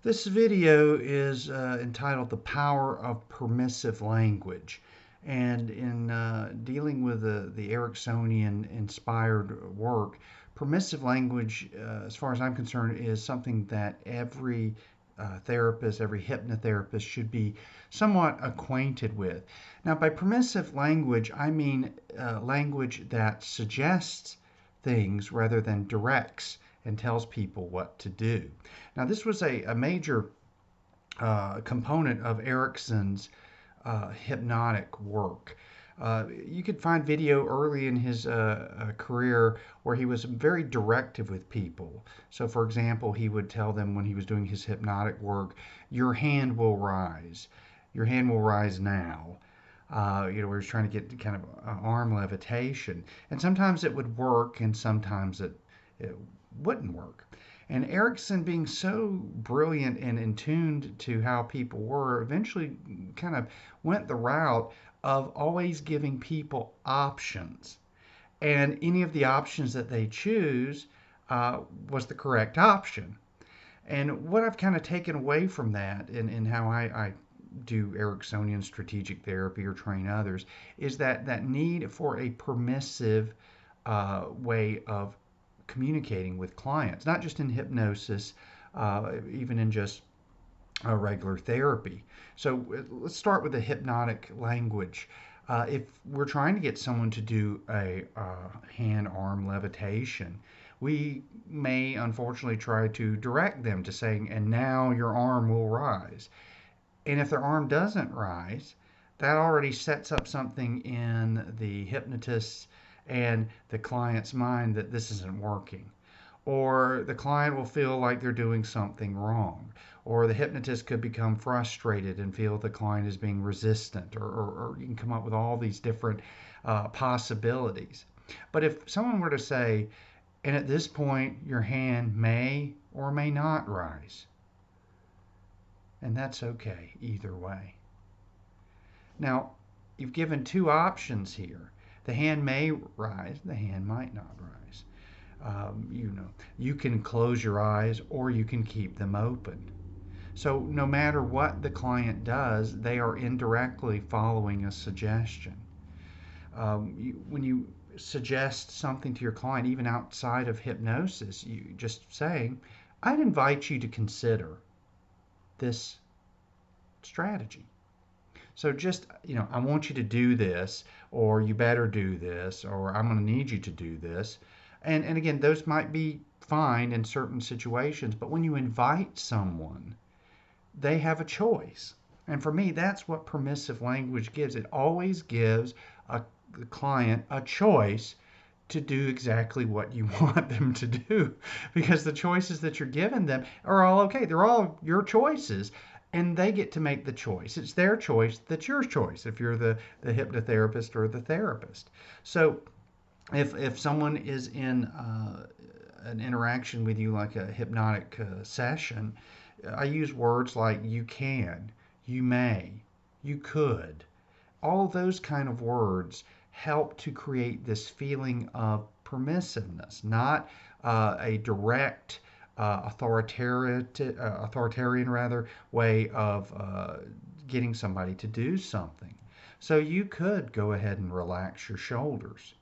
This video is entitled The Power of Permissive Language. And in dealing with the Ericksonian inspired work, permissive language, as far as I'm concerned, is something that every therapist, every hypnotherapist should be somewhat acquainted with. Now, by permissive language, I mean language that suggests things rather than directs and tells people what to do. Now, this was a major component of Erickson's hypnotic work. You could find video early in his career where he was very directive with people. So, for example, he would tell them when he was doing his hypnotic work, your hand will rise. Your hand will rise now. Where he's trying to get kind of arm levitation. And sometimes it would work, and sometimes it wouldn't work. And Erickson, being so brilliant and in tuned to how people were, eventually kind of went the route of always giving people options. And any of the options that they choose was the correct option. And what I've kind of taken away from that in how I do Ericksonian strategic therapy or train others is that need for a permissive way of communicating with clients, not just in hypnosis, even in just regular therapy. So let's start with the hypnotic language. If we're trying to get someone to do a hand arm levitation, we may unfortunately try to direct them to saying, and now your arm will rise. And if their arm doesn't rise, that already sets up something in the hypnotist's and the client's mind that this isn't working. Or the client will feel like they're doing something wrong. Or the hypnotist could become frustrated and feel the client is being resistant. Or you can come up with all these different possibilities. But if someone were to say, and at this point, your hand may or may not rise, and that's okay either way. Now, you've given two options here. The hand may rise, the hand might not rise. You can close your eyes or you can keep them open. So, no matter what the client does, they are indirectly following a suggestion. When you suggest something to your client, even outside of hypnosis, you just saying, I'd invite you to consider this strategy. So just, I want you to do this, or you better do this, or I'm going to need you to do this. And again, those might be fine in certain situations, but when you invite someone, they have a choice. And for me, that's what permissive language gives. It always gives the client a choice to do exactly what you want them to do, because the choices that you're giving them are all okay. They're all your choices, and they get to make the choice. It's their choice that's your choice if you're the hypnotherapist or the therapist. So if someone is in an interaction with you like a hypnotic session, I use words like you can, you may, you could. All those kind of words help to create this feeling of permissiveness, not a direct authoritarian rather way of getting somebody to do something. So you could go ahead and relax your shoulders.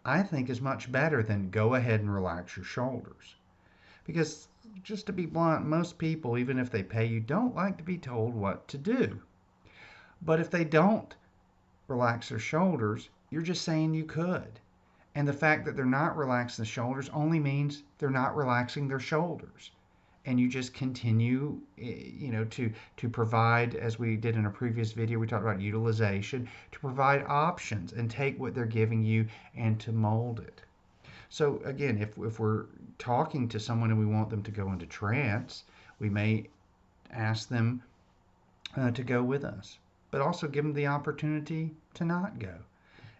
I think is much better than go ahead and relax your shoulders. Because just to be blunt, most people, even if they pay you, don't like to be told what to do. But if they don't relax their shoulders, you're just saying you could. And the fact that they're not relaxing the shoulders only means they're not relaxing their shoulders. And you just continue, to provide, as we did in a previous video, we talked about utilization, to provide options and take what they're giving you and to mold it. So again, if we're talking to someone and we want them to go into trance, we may ask them to go with us, but also give them the opportunity to not go.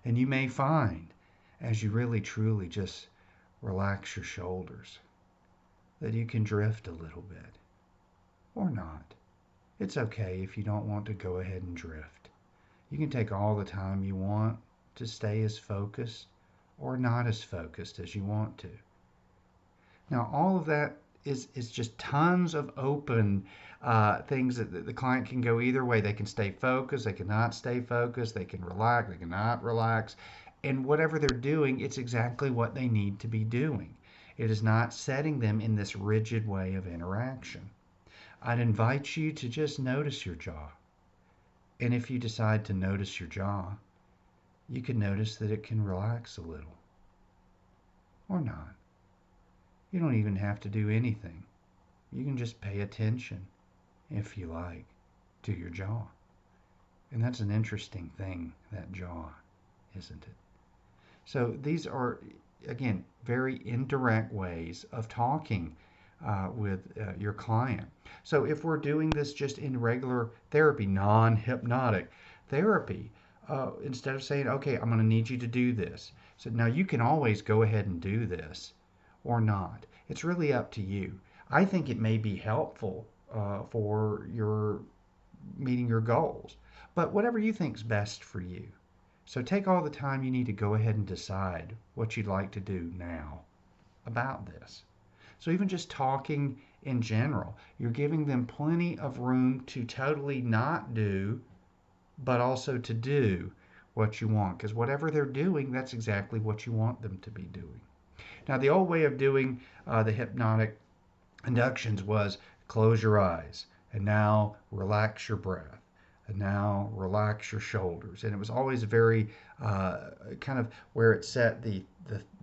And you may find, as you really truly just relax your shoulders, that you can drift a little bit or not. It's okay if you don't want to go ahead and drift. You can take all the time you want to stay as focused or not as focused as you want to. Now, all of that is just tons of open things that the client can go either way. They can stay focused, they cannot stay focused, they can relax, they cannot relax. And whatever they're doing, it's exactly what they need to be doing. It is not setting them in this rigid way of interaction. I'd invite you to just notice your jaw. And if you decide to notice your jaw, you can notice that it can relax a little or not. You don't even have to do anything. You can just pay attention, if you like, to your jaw. And that's an interesting thing, that jaw, isn't it? So these are, again, very indirect ways of talking with your client. So if we're doing this just in regular therapy, non-hypnotic therapy, instead of saying, okay, I'm going to need you to do this. So now you can always go ahead and do this or not. It's really up to you. I think it may be helpful for your meeting your goals, but whatever you think is best for you. So take all the time you need to go ahead and decide what you'd like to do now about this. So even just talking in general, you're giving them plenty of room to totally not do, but also to do what you want. Because whatever they're doing, that's exactly what you want them to be doing. Now, the old way of doing the hypnotic inductions was close your eyes and now relax your breath and now relax your shoulders. And it was always very kind of where it set the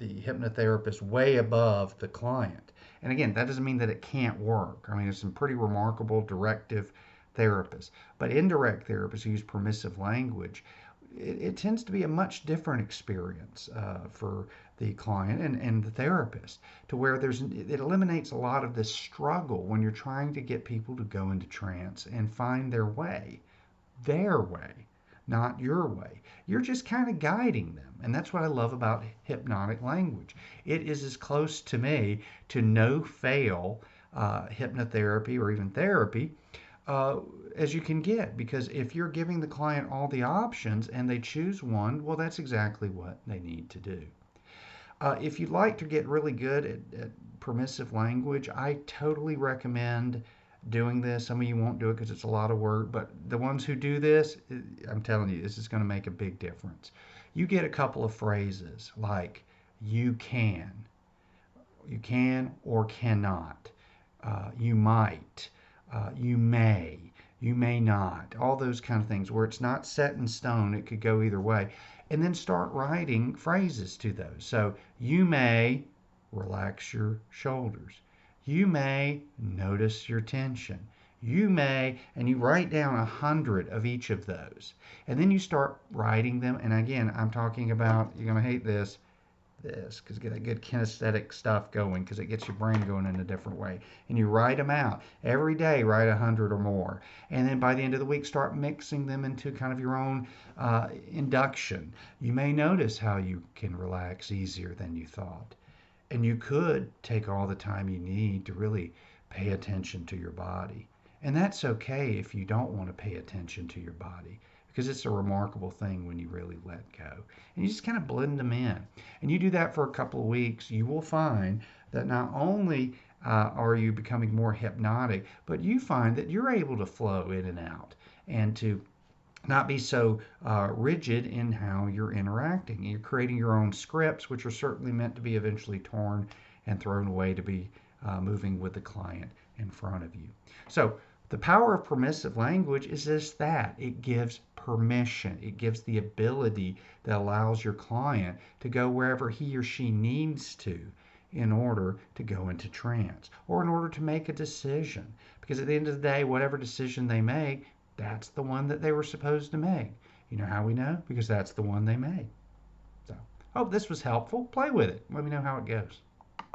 hypnotherapist way above the client. And again, that doesn't mean that it can't work. I mean, there's some pretty remarkable directive therapists. But indirect therapists who use permissive language, it tends to be a much different experience for the client and the therapist, to where it eliminates a lot of this struggle when you're trying to get people to go into trance and find their way, not your way. You're just kind of guiding them. And that's what I love about hypnotic language. It is as close to me to no fail hypnotherapy or even therapy as you can get. Because if you're giving the client all the options and they choose one, well, that's exactly what they need to do. If you'd like to get really good at permissive language, I totally recommend doing this. Some of you won't do it because it's a lot of work, but the ones who do this, I'm telling you, this is going to make a big difference. You get a couple of phrases like you can or cannot, you might, you may not, all those kind of things where it's not set in stone. It could go either way. And then start writing phrases to those. So you may relax your shoulders. You may notice your tension. You may, and you write down 100 of each of those. And then you start writing them. And again, I'm talking about, you're going to hate this, because get that good kinesthetic stuff going, because it gets your brain going in a different way. And you write them out every day. Write 100 or more, and then by the end of the week start mixing them into kind of your own induction. You may notice how you can relax easier than you thought, and you could take all the time you need to really pay attention to your body. And that's okay if you don't want to pay attention to your body, because it's a remarkable thing when you really let go. And you just kind of blend them in. And you do that for a couple of weeks, you will find that not only are you becoming more hypnotic, but you find that you're able to flow in and out and to not be so rigid in how you're interacting. You're creating your own scripts, which are certainly meant to be eventually torn and thrown away to be moving with the client in front of you. So the power of permissive language is just that. It gives permission. It gives the ability that allows your client to go wherever he or she needs to in order to go into trance or in order to make a decision. Because at the end of the day, whatever decision they make, that's the one that they were supposed to make. You know how we know? Because that's the one they made. So, hope this was helpful. Play with it. Let me know how it goes.